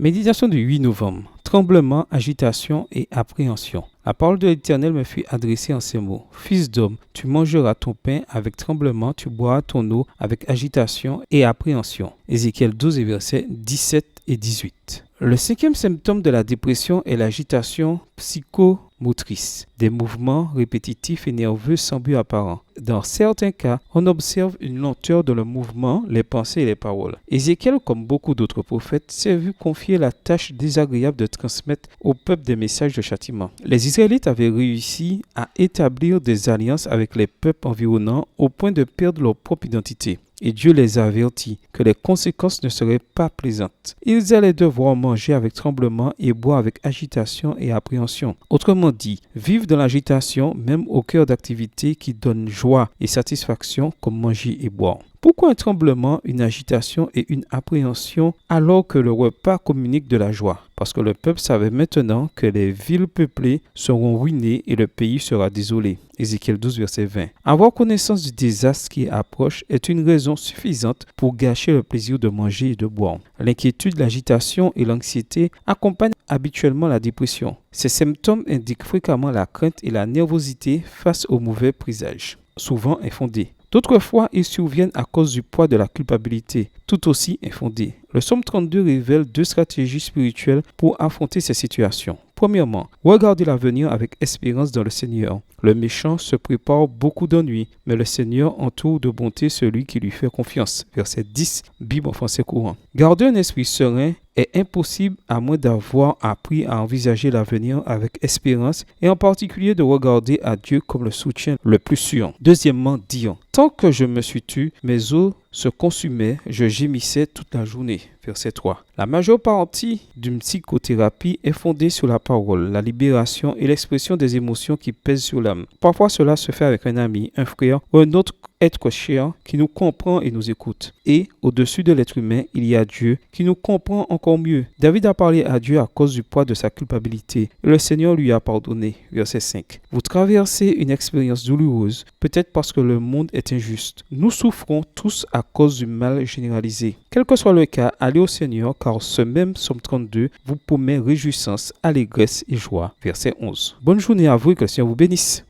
Méditation du 8 novembre. Tremblement, agitation et appréhension. La parole de l'Éternel me fut adressée en ces mots. Fils d'homme, tu mangeras ton pain avec tremblement, tu boiras ton eau avec agitation et appréhension. Ézéchiel 12, versets 17 et 18. Le cinquième symptôme de la dépression est l'agitation psychomotrice, des mouvements répétitifs et nerveux sans but apparent. Dans certains cas, on observe une lenteur dans le mouvement, les pensées et les paroles. Ézéchiel, comme beaucoup d'autres prophètes, s'est vu confier la tâche désagréable de transmettre au peuple des messages de châtiment. Les Israélites avaient réussi à établir des alliances avec les peuples environnants au point de perdre leur propre identité. Et Dieu les a avertis que les conséquences ne seraient pas plaisantes. Ils allaient devoir manger avec tremblement et boire avec agitation et appréhension. Autrement dit, vivre dans l'agitation, même au cœur d'activités qui donnent joie et satisfaction comme manger et boire. Pourquoi un tremblement, une agitation et une appréhension alors que le repas communique de la joie? Parce que le peuple savait maintenant que les villes peuplées seront ruinées et le pays sera désolé. Ézéchiel 12, verset 20. Avoir connaissance du désastre qui approche est une raison suffisante pour gâcher le plaisir de manger et de boire. L'inquiétude, l'agitation et l'anxiété accompagnent habituellement la dépression. Ces symptômes indiquent fréquemment la crainte et la nervosité face aux mauvais présages, souvent infondés. D'autres fois, ils surviennent à cause du poids de la culpabilité, tout aussi infondée. Le psaume 32 révèle deux stratégies spirituelles pour affronter ces situations. Premièrement, regardez l'avenir avec espérance dans le Seigneur. Le méchant se prépare beaucoup d'ennuis, mais le Seigneur entoure de bonté celui qui lui fait confiance. Verset 10, Bible en français courant. Garder un esprit serein est impossible à moins d'avoir appris à envisager l'avenir avec espérance et en particulier de regarder à Dieu comme le soutien le plus sûr. Deuxièmement, dire, tant que je me suis tu, mes os se consumaient, je gémissais toute la journée. Verset 3. La majeure partie d'une psychothérapie est fondée sur la parole, la libération et l'expression des émotions qui pèsent sur l'âme. Parfois, cela se fait avec un ami, un frère ou un autre être cher qui nous comprend et nous écoute. Et au-dessus de l'être humain, il y a Dieu qui nous comprend encore mieux. David a parlé à Dieu à cause du poids de sa culpabilité et le Seigneur lui a pardonné. Verset 5. Vous traversez une expérience douloureuse, peut-être parce que le monde est injuste. Nous souffrons tous à cause du mal généralisé. Quel que soit le cas, allez au Seigneur car ce même psaume 32 vous promet réjouissance, allégresse et joie. Verset 11. Bonne journée à vous et que le Seigneur vous bénisse.